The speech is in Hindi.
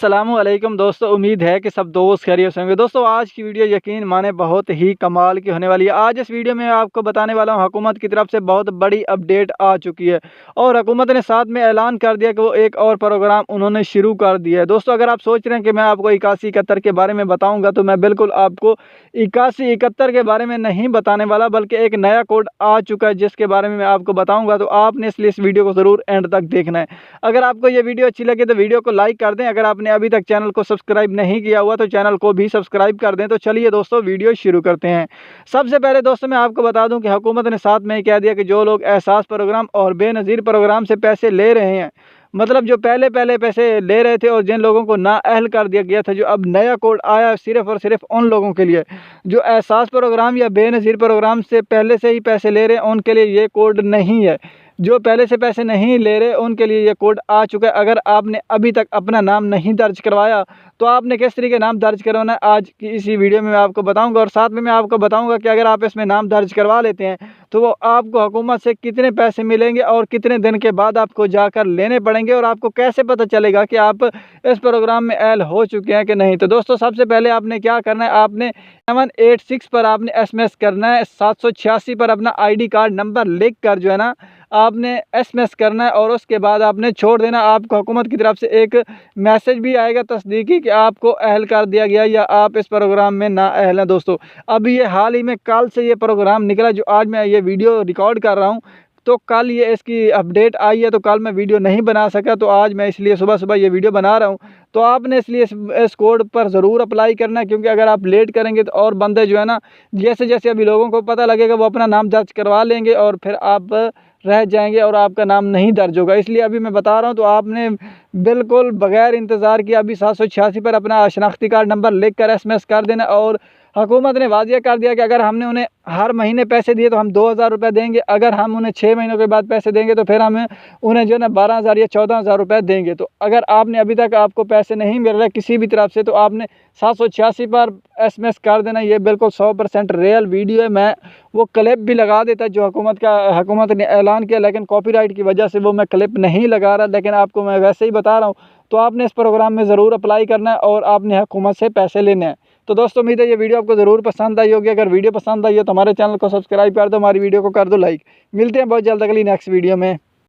अस्सलामु अलैकुम दोस्तों, उम्मीद है कि सब दोस्त खैरियत से होंगे। दोस्तों आज की वीडियो यकीन माने बहुत ही कमाल की होने वाली है। आज इस वीडियो में आपको बताने वाला हूं हुकूमत की तरफ से बहुत बड़ी अपडेट आ चुकी है और हुकूमत ने साथ में ऐलान कर दिया कि वो एक और प्रोग्राम उन्होंने शुरू कर दिया है। दोस्तों अगर आप सोच रहे हैं कि मैं आपको 8171 के बारे में बताऊँगा तो मैं बिल्कुल आपको 8171 के बारे में नहीं बताने वाला, बल्कि एक नया कोड आ चुका है जिसके बारे में मैं आपको बताऊँगा। तो आपने इसलिए इस वीडियो को ज़रूर एंड तक देखना है। अगर आपको ये वीडियो अच्छी लगे तो वीडियो को लाइक कर दें। अगर आपने अभी तक चैनल को सब्सक्राइब नहीं किया हुआ तो चैनल को भी सब्सक्राइब कर दें। तो चलिए दोस्तों वीडियो शुरू करते हैं। सबसे पहले दोस्तों मैं आपको बता दूं कि हुकूमत ने साथ में कह दिया कि जो लोग एहसास प्रोग्राम और बेनज़ीर प्रोग्राम से पैसे ले रहे हैं, मतलब जो पहले पैसे ले रहे थे और जिन लोगों को नाअहल कर दिया गया था, जो अब नया कोड आया है सिर्फ़ और सिर्फ उन लोगों के लिए जो एहसास प्रोग्राम या बेनज़ीर प्रोग्राम से पहले से ही पैसे ले रहे हैं, उनके लिए ये कोड नहीं है। जो पहले से पैसे नहीं ले रहे उनके लिए ये कोड आ चुका है। अगर आपने अभी तक अपना नाम नहीं दर्ज करवाया तो आपने किस तरीके नाम दर्ज करवाना है आज की इसी वीडियो में मैं आपको बताऊंगा। और साथ में मैं आपको बताऊंगा कि अगर आप इसमें नाम दर्ज करवा लेते हैं तो वो आपको हुकूमत से कितने पैसे मिलेंगे और कितने दिन के बाद आपको जाकर लेने पड़ेंगे, और आपको कैसे पता चलेगा कि आप इस प्रोग्राम में ऐड हो चुके हैं कि नहीं। तो दोस्तों सबसे पहले आपने क्या करना है, आपने 786 पर आपने SMS करना है, 786 पर अपना ID कार्ड नंबर लिख कर जो है ना आपने SMS करना है और उसके बाद आपने छोड़ देना। आपको हुकूमत की तरफ से एक मैसेज भी आएगा तस्दीकी कि आपको अहल कर दिया गया या आप इस प्रोग्राम में ना अहल हैं। दोस्तों अभी ये हाल ही में कल से ये प्रोग्राम निकला, जो आज मैं ये वीडियो रिकॉर्ड कर रहा हूँ तो कल ये इसकी अपडेट आई है, तो कल मैं वीडियो नहीं बना सका, तो आज मैं इसलिए सुबह ये वीडियो बना रहा हूँ। तो आपने इसलिए इस कोड पर ज़रूर अप्लाई करना है, क्योंकि अगर आप लेट करेंगे तो और बंदे जो है ना जैसे जैसे अभी लोगों को पता लगेगा वो अपना नाम दर्ज करवा लेंगे और फिर आप रह जाएंगे और आपका नाम नहीं दर्ज होगा। इसलिए अभी मैं बता रहा हूं, तो आपने बिल्कुल बगैर इंतज़ार किए अभी 786 पर अपना शनाख्ती कार्ड नंबर लिख कर SMS कर देना। और हुकूमत ने वाज़िया कर दिया कि अगर हमने उन्हें हर महीने पैसे दिए तो हम 2000 रुपये देंगे, अगर हम उन्हें 6 महीनों के बाद पैसे देंगे तो फिर हमें उन्हें जो है ना 12000 या 14000 रुपये देंगे। तो अगर आपने अभी तक आपको पैसे नहीं मिल रहे किसी भी तरफ से तो आपने 786 पर SMS कर देना। ये बिल्कुल 100% रियल वीडियो है। मैं वो क्लिप भी लगा देता जो हुकूमत ने ऐलान किया, लेकिन कॉपीराइट की वजह से वो मैं क्लिप नहीं लगा रहा, लेकिन आपको मैं वैसे ही बता रहा हूँ। तो आपने इस प्रोग्राम में ज़रूर अप्लाई करना है और आपने हुकूमत से पैसे लेने हैं। तो दोस्तों उम्मीद है ये वीडियो आपको ज़रूर पसंद आई होगी। अगर वीडियो पसंद आई हो तो हमारे चैनल को सब्सक्राइब कर दो, हमारी वीडियो को कर दो लाइक। मिलते हैं बहुत जल्द अगली नेक्स्ट वीडियो में।